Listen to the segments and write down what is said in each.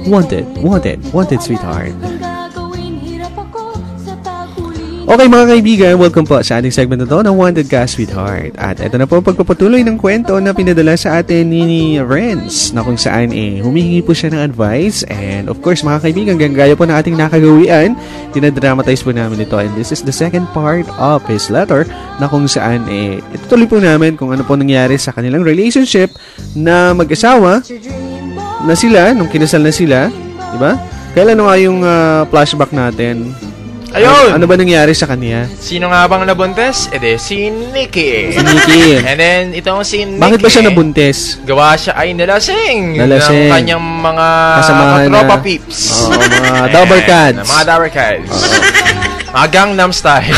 Wanted, sweetheart. Okay mga kaibigan, welcome po sa ating segment na to ng Wanted Ka, Sweetheart. At ito na po pagpapatuloy ng kwento na pinadala sa atin ni Renz, na kung saan humihingi po siya ng advice. And of course mga kaibigan, gaya po na ating nakagawian, dinadramatize po namin ito. And this is the second part of his letter, na kung saan itutuloy po namin kung ano po nangyari sa kanilang relationship na mag-asawa na sila, nung kinasal na sila, diba? Kailan nga yung flashback natin? Ayun! Ano ba nangyari sa kanya? Sino nga bang nabuntes? Si Nikki. Si Nikki. And then, itong si Nikki. Bakit ba siya nabuntes? Gawa siya ay nalasing. Nalasing. Ng kanyang mga katropa peeps. Mga double cads. Mga double cads. Mga Gangnam Style.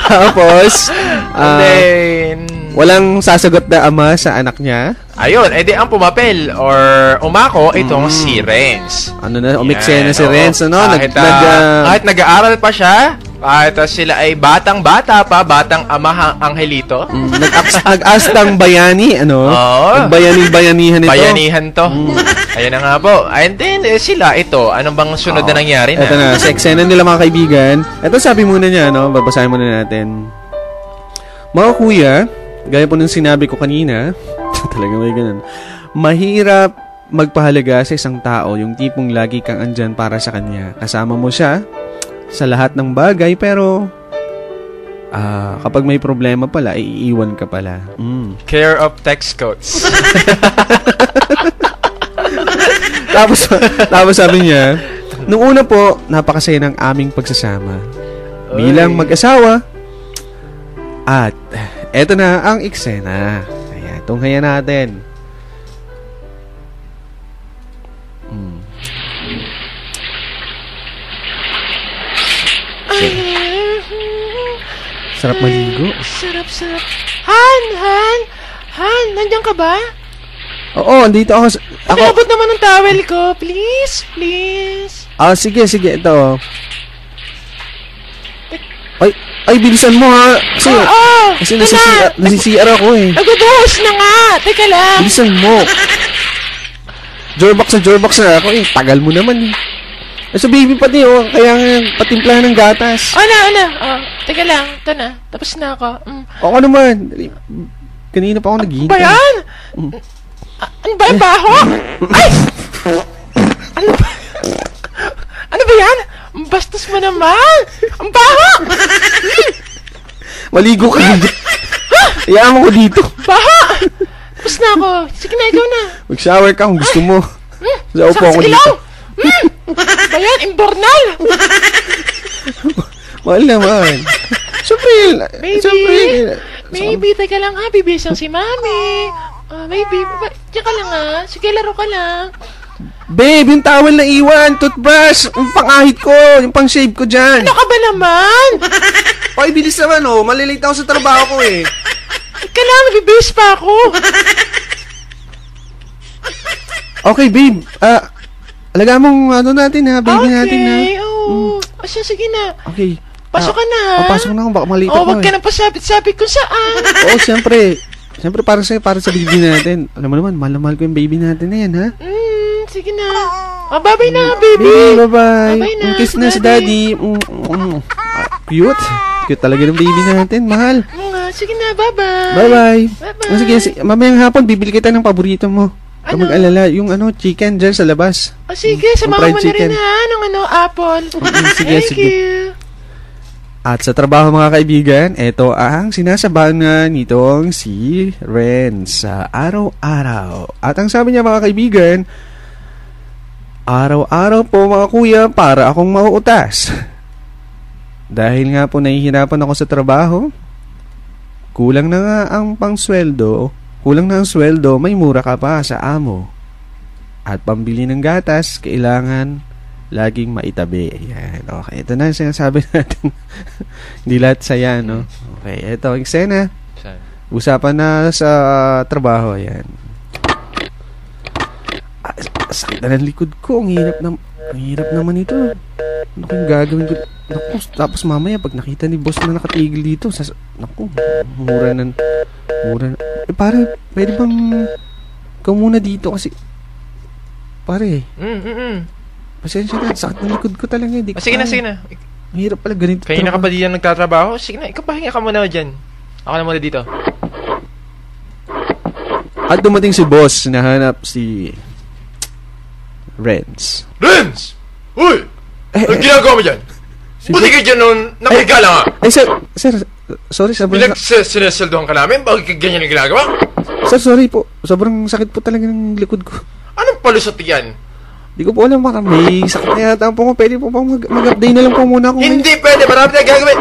Tapos, and then, walang sasagot na ama sa anak niya. Ayun, ang pumapel or umako itong si Renz. Ano na, umiksena si Renz, ano? Kahit nag-aaral pa siya, kahit sila ay batang-bata pa, batang ama Angelito. Nag-astang bayani, ano? Bayani-bayanihan ito. Bayanihan to. Ayun na nga po. And then, sila, ito, anong bang sunod na nangyari na? Ito na, sa eksena nila mga kaibigan. Ito sabi muna niya, no? Babasahin muna natin. Mga kuya, gaya po nung sinabi ko kanina, talaga may ganun. Mahirap magpahalaga sa isang tao, yung tipong lagi kang andyan para sa kanya. Kasama mo siya sa lahat ng bagay, pero kapag may problema pala, iiwan ka pala. Care of text coats. tapos sabi niya, nung una po, napakasaya ng aming pagsasama bilang mag-asawa. At eto na ang eksena. Ayan, tunghayan natin. Sarap maligo. Sarap. Han, nandiyan ka ba? Oo, andito ako. Pakilabot naman ng towel ko, please. Sige, ito. Ay, bilisan mo ha. Kasi nasi-CR ako eh. Nagbubuhos na nga. Teka lang. Bilisan mo. Jorbox na ako eh. Tagal mo naman eh. So baby pati kaya patimplahan ng gatas. Teka lang. Ito na. Tapos na ako. Ako naman. Kanina pa ako naghihintay. Ano ba yan? Ano ba yung baho? Ay! Ano ba yan? Bastos mo naman! Ang baho! Maligo ka na. Iyaan mo ko dito. Baho! Tapos na ako. Sige na, ikaw na. Mag-shower ka kung gusto mo. Upo ako dito. Ba yan? Imbornal! Mahal naman. Siyempre. Baby, teka lang ha. Bibisang si Mami. Baby, teka lang ha. Sige, laro ka lang. Babe, yung towel na iwan, toothbrush, yung pang-ahit ko, yung pang-shave ko dyan. Ano ka ba naman? Oy, bilis naman malilate ako sa trabaho ko eh. Teka lang, nabibis pa ako. Okay, babe. Alaga mong natin ha, baby natin ha. Okay, sige na. Okay. Pasok ka na ha. Pasok na ako, baka malito ko wag ka na pasabit-sabit kung saan. Oo, siyempre. Siyempre para sa baby natin. Alam mo naman, mahal ko yung baby natin na yan ha. Sige na. Bye-bye na, baby. Bye-bye. Kiss na si daddy. Cute. Cute talaga ng baby natin, mahal. Sige na, bye-bye. Bye-bye. Sige, mamayang hapon, bibili kita ng paborito mo. Ano? Mag-alala, yung chicken dyan sa labas. Sige, samahan mo na rin ha, ng apple. Sige. Thank you. At sa trabaho mga kaibigan, ito ang sinasabangan nitong si Renz sa araw-araw. At ang sabi niya mga kaibigan, araw-araw po mga kuya para akong mauutas. Dahil nga po nahihirapan ako sa trabaho, kulang na nga ang pangsweldo, kulang na ang sweldo, may mura ka pa sa amo. At pambili ng gatas, kailangan laging maitabi. Ayan. Okay, ito na yung sinasabi natin. Hindi lahat saya, no? Okay, ito, eksena. Usapan na sa trabaho. Ayan. Sakit na ng likod ko. Ang hirap naman ito. Ano kayong gagawin ko? Naku, tapos mamaya, pag nakita ni boss na nakatigil dito, naku, mura na. Pare, pwede bang ikaw muna dito kasi Pare, pasensya na. Sakit ng likod ko talaga. Hindi ko Sige na, kaya. sige na. Mahirap pala ganito. Kanina ka pa diyan nagtatrabaho? Sige na, ikaw pahinga ka muna dyan. Ako na muna dito. At dumating si boss, nahanap si Renz. Renz! Uy! Ano ginagawa mo dyan? Buti ka dyan nung nakiga lang ha? Ay, sir, sorry, sobrang... Sineseldohan ka namin? Bakit ka ganyan ang ginagawa? Sir, sorry po. Sobrang sakit po talaga ng likod ko. Anong palusot yan? Di ko po alam, parang may sakit na yata po ko. Pwede po bang mag-update na lang po muna ako. Hindi pwede, marami na gagawin.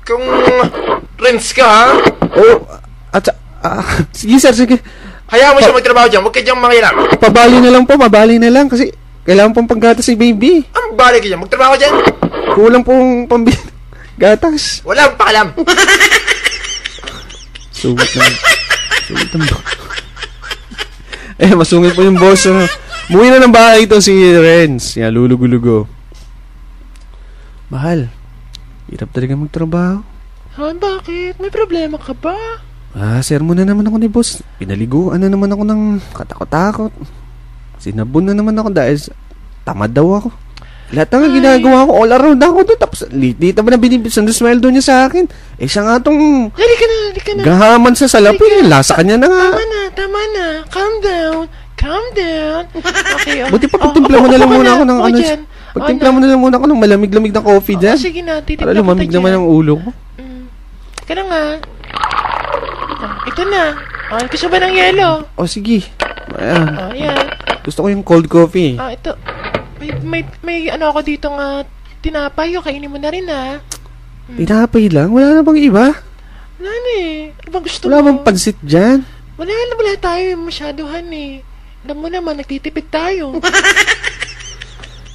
Kung Renz ka ha? Oo, sige sir, sige. Hayaan mo siya magtrabaho dyan, huwag ka dyan mangilap. Pabali na lang kasi kailangan pong panggatas si baby. Ang balik ka dyan, magtrabaho dyan. Kulang pong gatas. Wala akong pakalam. Sungit ng masungit po yung boss. Muwi na ng bahay ito si Renz. Yan, lulugo-lugo. Mahal, hirap talaga magtrabaho. Bakit? May problema ka ba? Sermon na naman ako ni boss. Pinaliguan na naman ako ng katakot-takot. Sinabon na naman ako dahil tamad daw ako. Lahat ng ginagawa ko, all around ako doon. Tapos, dito ba na binibisan na sweldo niya sa akin? Siya nga itong... Halika na. Gahaman sa salapi. Lasa kanya na nga. Tama na. Calm down. Okay, Buti pa pagtimpla mo na lang muna ako ng ano. Pagtimpla mo na lang muna ako ng malamig-lamig na coffee dyan. Sige na, titimpla para lumamig naman ang ulo ko. Kaya nga. Ito na. Gusto ba ng yelo? Sige. Ayan. Yan. Gusto ko yung cold coffee. Ito. May ano ako dito nga tinapay. Kainin mo na rin Tinapay lang? Wala na bang iba? Wala na Ano bang gusto wala mo? Wala bang pansit dyan? Wala tayo masyadohan Alam mo naman, nagtitipid tayo.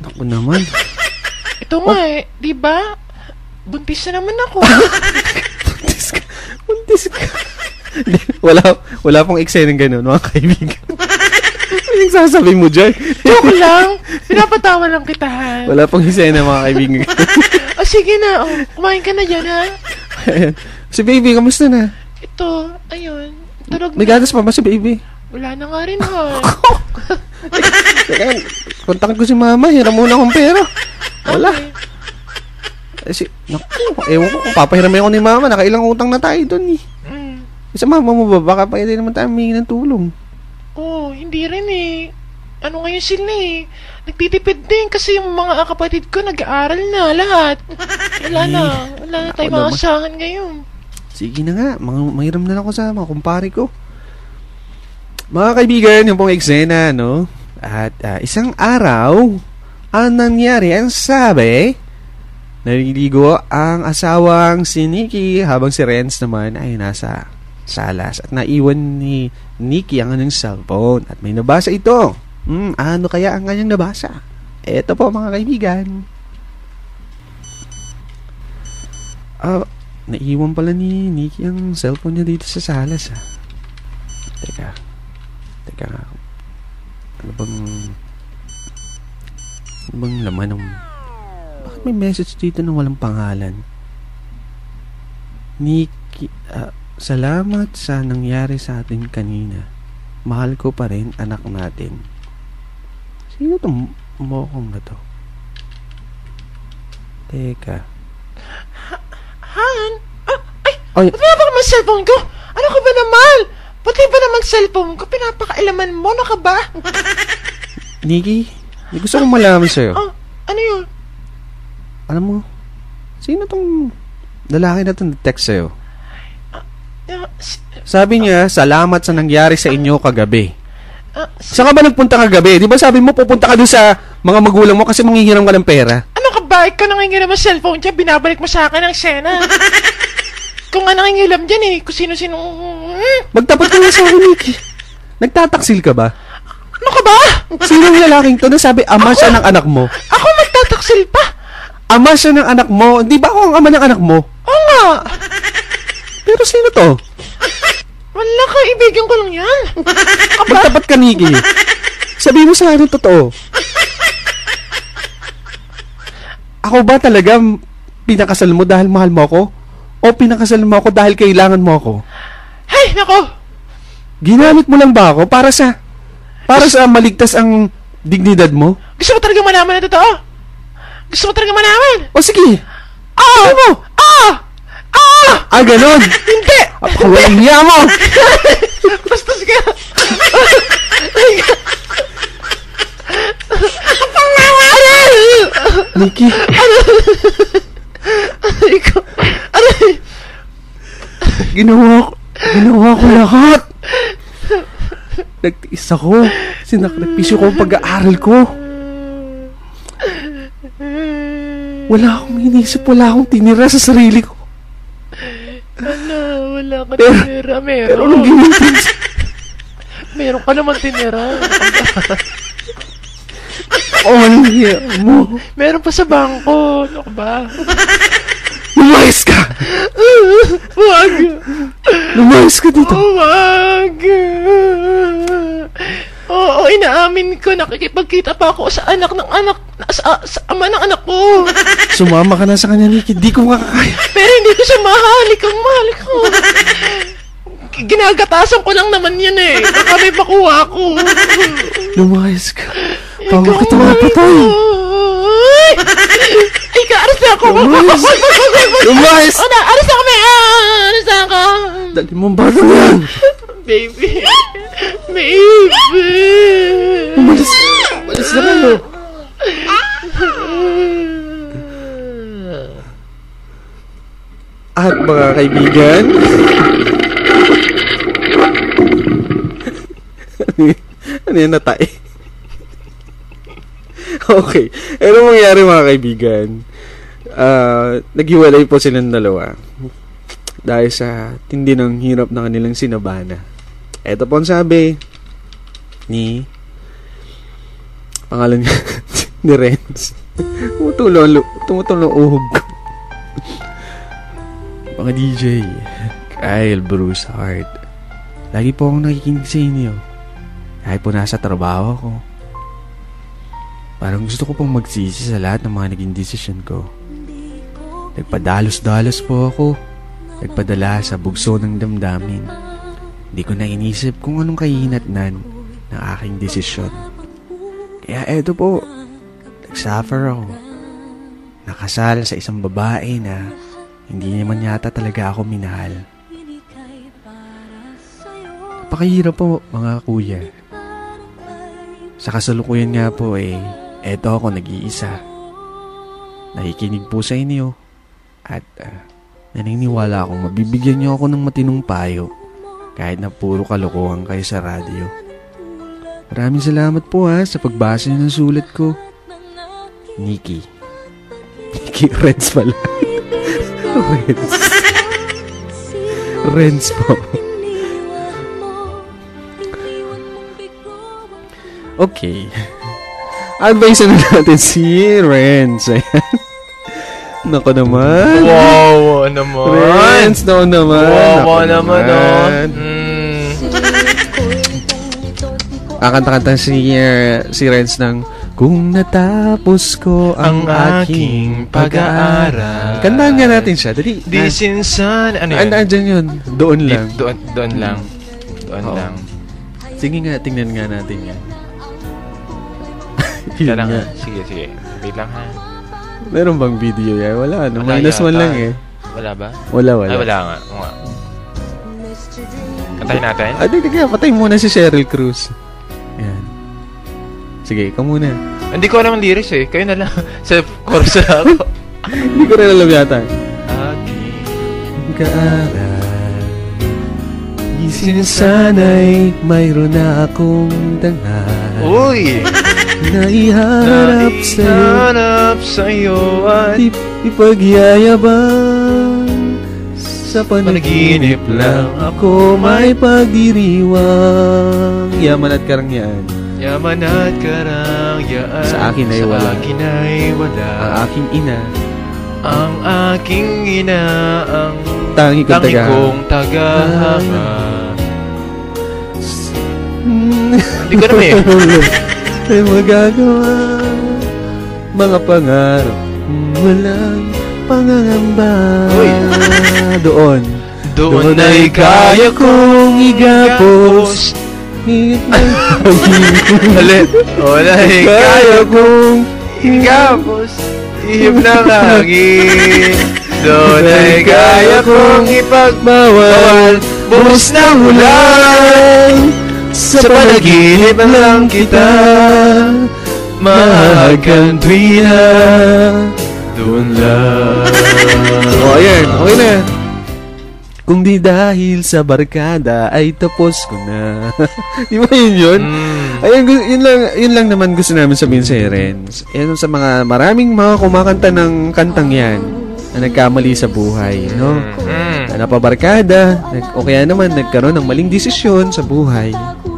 Naku naman. Ito nga di ba? Buntis na naman ako. Buntis ka. wala pong eksena ng gano'n, mga kaibigan. Ano yung sasabihin mo dyan? Joke lang. Pinapatawa lang kita, ha? Wala pong eksena, mga kaibigan. Sige na. Kumain ka na dyan, ha? Si baby, kamusta na? Ito, ayun. Tulog na. May gatas pa ba si baby? Wala na nga rin, ha? Kontakin ko si mama. Hiram muna akong pera. Wala. Ewan ko kung papahiramay ako ni mama. Nakailang utang na tayo doon Sa mama mo ba? Baka pwede naman tayo humingi ng tulong. Hindi rin Ano ngayon sila nagtitipid din kasi yung mga kapatid ko nag-aaral na lahat. Wala na tayo maasahan ngayon. Sige na nga, manghiram na lang ako sa mga kumpare ko. Mga kaibigan, yung pong eksena, no? At isang araw, ang nangyari, ang sabi, naliligo ang asawang si Nikki habang si Renz naman ay nasa salas at naiwan ni Nikki ang kanyang cellphone at may nabasa ito. Ano kaya ang kanyang nabasa? Eto po mga kaibigan. Naiwan pala ni Nikki ang cellphone niya dito sa salas Teka Ano bang laman ng... Bakit may message dito na walang pangalan? Nikki, salamat sa nangyari sa atin kanina. Mahal ko pa rin anak natin. Sino itong mokong na to? Teka. Han? Ay! Ba't ba naman cellphone ko? Ano ka ba naman? Pati ba naman cellphone ko? Pinapakailaman mo na ka ba? Nikki, gusto kong malaman sa'yo. Ano yun? Alam mo, sino tong lalaki na itong text sa'yo? Sabi niya, salamat sa nangyari sa inyo kagabi. Saan ka ba nagpunta kagabi? Di ba sabi mo, pupunta ka doon sa mga magulang mo kasi manghihiram ka ng pera? Ano ka ba? Ikaw nangingilam ang cellphone dyan, binabalik mo sa akin ang sena. Kung nga nangingilam dyan kung sino-sino... Magtapat ka nga sa akin, Nikki. Nagtataksil ka ba? Ano ka ba? Sino yung lalaking to na sabi, ama siya ng anak mo? Ako magtataksil pa? Ama siya ng anak mo? Di ba ako ang ama ng anak mo? Oo nga. Pero sino to? Wala ka, ibigyan ko lang yan. Magtapat ka, Nikki. Sabi mo sa akin yung totoo. Ako ba talaga pinakasal mo dahil mahal mo ako? O pinakasal mo ako dahil kailangan mo ako? Hay, nako! Ginamit mo lang ba ako para sa maligtas ang Dignidad mo? Gusto mo talaga malaman na totoo? Gusto mo talaga malaman? O sige! Ah! Ano? Ganon! Hindi! Walang hiya mo! Bastos ka! Nikki! Ginawa ko lahat! Nagtiis ako. Sinakripisyo ko ang pag-aaral ko. Wala akong inisip, wala akong tinira sa sarili ko. Wala ka tinira. Pero anong ginawa? Meron ka naman tinira. Anong hiya mo? Meron pa sa bangko. Ano ka ba? Lumayas ka! Wag! Lumayas ka dito! Wag! Oo, inaamin ko. Nakikipagkita pa ako sa anak ng anak. Sa ama ng anak ko. Sumama ka na sa kanya, Nikki. Di ko makakaya. Pero hindi ko siya mahal. Ikaw mahal ko. Ginagatasan ko lang naman yan eh. Baka may makuha ko. Lumayas ka. Paano kita mapatay? Ay, kaaras na ako. Lumayas! Aras na kami. Aras na ako. Dali mong bata yan. Baby. Baby. Umalis na kayo. At mga kaibigan, ano yan natay? Okay. Ano mangyari mga kaibigan? Naghiwalay po silang dalawa dahil sa tindi ng hirap na kanilang sinabana. Ito po ang sabi ni pangalan niya ni Renz. Tumutulong uhog ko. Mga DJ, Kyle, Bruce, Hart, lagi po akong nakikinig sa inyo. Kahit po nasa trabaho ko. Parang gusto ko pong magsisi sa lahat ng mga naging desisyon ko. Nagpadalos-dalos po ako. Nagpadala sa bugso ng damdamin. Hindi ko na inisip kung anong kahinatnan ng aking desisyon. Kaya eto po, nagsuffer ako. Nakasal sa isang babae na hindi naman yata talaga ako minahal. Napakahirap po mga kuya. Sa kasalukuyan nga po eto ako nag-iisa. Nakikinig po sa inyo. At naniniwala akong mabibigyan niyo ako ng matinong payo kahit na puro kalokohan kayo sa radyo. Maraming salamat po sa pagbasa niyo ng sulat ko. Nikki. Renz pala. Renz po. Okay. Advice na natin si Renz. Nako naman. Wow, naman. Renz, naman. Wow, naman, Kanta-kanta si Renz ng Kung natapos ko ang aking pag-aaral. Kantahan nga natin siya. Dali. This insan. Ano yun? Andyan yun. Doon lang. Doon lang. Doon lang. Sige nga, tingnan nga natin yan. Yun nga. Sige. Wait lang ha. Meron bang video yan? Wala. No? Wala -1 lang eh. Wala ba? Wala. Ay, wala nga. Kantahin natin? Tingnan. Patay muna si Sheryl Cruz. Yan. Sige, ikaw muna. Hindi ko alam ang lyrics eh. Kayo na lang. Sa chorus na ako. Hindi ko rin alam yata. Aking kaaral, isin sana'y mayroon na akong dangal. Uy! Naiharap sa'yo at ipagyayabang sa panaginip lang ako may pagdiriwang. Yaman at karangyaan. Yaman at karangyaan Sa akin ay wala. Ang aking ina. Ang aking ina. Ang tangi kong tagahanga. Hindi ko naman eh. Ay magagawa. Mga pangarap walang pangangamba. Uy. Doon ay kaya kong igapos higit na Ulit. Wala kaya kong Ikapos, ihip ng hangin. Doon ay kaya kong ipagbawal buhos ng ulan. sa panaginip lang kita mahagkan tuwina doon lang. Ayan, okay na. Kung di dahil sa barkada ay tapos ko na. Di ba yun? Ayun, yun lang naman gusto namin sabihin sa Renz. Yan sa mga maraming mga kumakanta ng kantang yan na nagkamali sa buhay, no? Na napabarkada, o kaya naman nagkaroon ng maling desisyon sa buhay.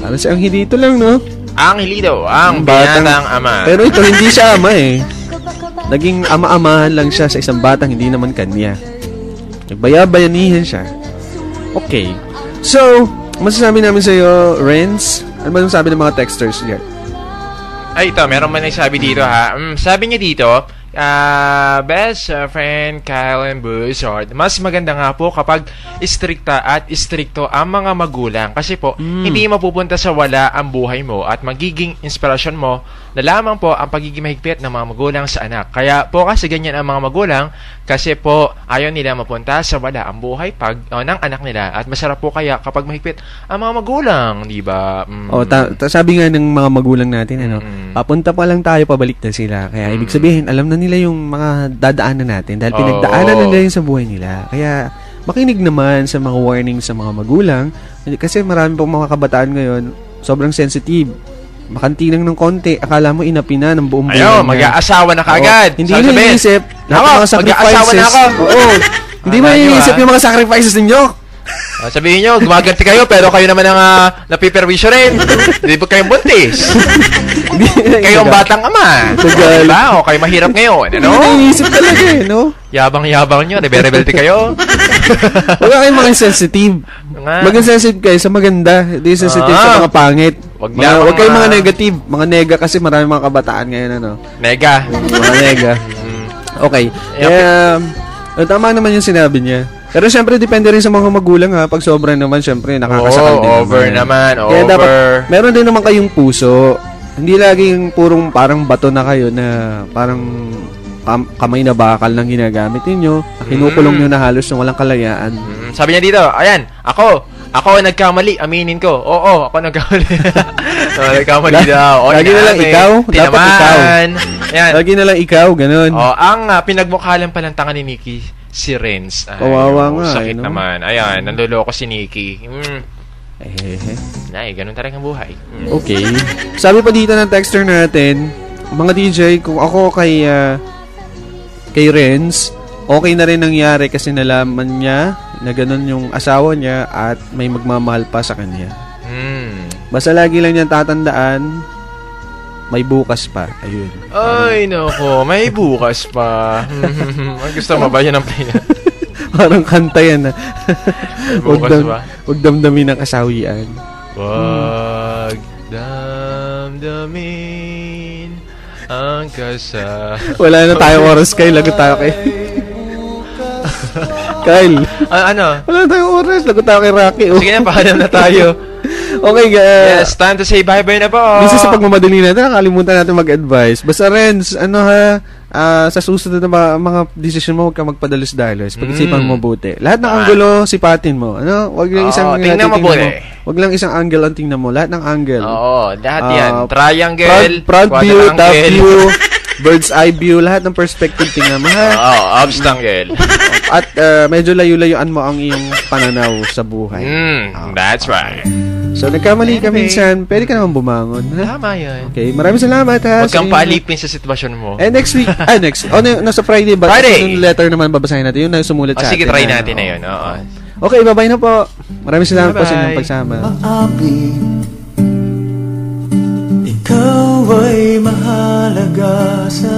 Para sa Angelito lang, no? Angelito, ang binatang ama. Pero ito, hindi siya ama eh. Naging ama-amahan lang siya sa isang batang hindi naman kanya. Nagbayabayanihan siya. Okay. So, masasabi namin sa iyo, Renz, ano ba yung sabi ng mga texters diyan? Ay, ito, meron man nagsabi dito ha. Sabi niya dito, best friend Kyle and Buzzard, mas maganda nga po kapag istrikta at istrikto ang mga magulang kasi po hindi mapupunta sa wala ang buhay mo at magiging inspirasyon mo na lamang po ang pagiging mahigpit ng mga magulang sa anak. Kaya po kasi ganyan ang mga magulang kasi po ayaw nila mapunta sa wala ang buhay ng anak nila at masarap po kaya kapag mahigpit ang mga magulang, di ba? Sabi nga ng mga magulang natin, papunta pa lang tayo, pabalik na sila. Kaya ibig sabihin, alam na nila yung mga dadaanan natin dahil pinagdaanan nila yun sa buhay nila. Kaya makinig naman sa mga warning sa mga magulang kasi marami pong mga kabataan ngayon sobrang sensitive. Makantinang ng konti, akala mo inapi na ng buong buhay. Ayaw, mag-aasawa na kaagad. Hindi mo iniisip lahat ng mga sacrifices. Na ako. Hindi mo iniisip yung mga sacrifices ninyo. Sabihin nyo, gumaganti kayo pero kayo naman ang napiperwisyo rin. Hindi ba kayong buntis? Kayong batang ama. Diba? O kayo mahirap ngayon. Ano? Hindi iniisip talaga eh, no? Yabang-yabang nyo, rebelde kayo. Huwag kayong mga sensitive. Maging sensitive kayo sa maganda. Hindi sensitive sa mga pangit. Huwag kayong mga negative. Mga nega kasi marami mga kabataan ngayon, ano? Nega. Mga nega. Okay. Tama naman yung sinabi niya. Pero syempre, depende rin sa mga magulang ha. Pag sobra naman, syempre, nakakasakal din over naman. Kaya dapat, meron din naman kayong puso. Hindi laging purong parang bato na kayo na parang kamay na bakal lang ginagamit ninyo. Kinukulong nyo na halos ng walang kalayaan. Sabi niya dito, ayan, ako nagkamali, aminin ko. Oo, ako nagkamali. Nagkamali daw. Lagi na lang ikaw. Dapat ikaw. Ayan. Lagi na lang ikaw, ganun. Ang pinagmukha lang palang tanga ni Nikki, si Renz. Kawawa nga. Sakit naman. Ayan, nanduloko si Nikki. Ganun talaga ang buhay. Okay. Sabi pa dito ng texter natin, mga DJ, kung ako kay Renz, okay na rin nangyari kasi nalaman niya na ganun yung asawa niya at may magmamahal pa sa kanya. Basta lagi lang niya tatandaan, may bukas pa. Ayun. Ay, nako. May bukas pa. Gusto mo ba yun ang play na? Parang kanta yan na. Bukas ba? Huwag damdamin ang kasawian. Huwag damdamin ang Wala na tayong oras, Kyle. Lagot tayo kay Kyle. Ano? Wala na tayong oras. Lagot tayo kay Rocky. Sige na, paalam na tayo. Okay, guys. Yes, time to say bye-bye na po. Minsan sa pagmamadali natin, nakalimutan natin mag-advise. Basta, Renz, sa susunod na mga desisyon mo, huwag ka magpadalos-dalos. Pag-isipan mo mabuti. Lahat ng angulo, sipatin mo. Ano? Huwag lang isang tingnan mo mabuti. Huwag lang isang angle ang tingnan mo. Lahat ng angle. Oo, lahat yan. Triangle, front view, top view, bird's eye view, lahat ng perspective tingnan mo, ha? Obstacle. At medyo layo-layuan mo ang iyong pananaw sa buhay. That's right. So, nagkamali ka minsan, pwede ka naman bumangon. Ha? Tama yan. Okay, maraming salamat ha. Huwag kang paalipin sa sitwasyon mo. Next week, nasa Friday ba? Friday! Yung letter naman babasahin natin, yung sumulat sa atin. Sige, try natin na yun. Okay, bye-bye na po. Maraming salamat po sa inyong pagsama. Ikaw ay mahalaga sa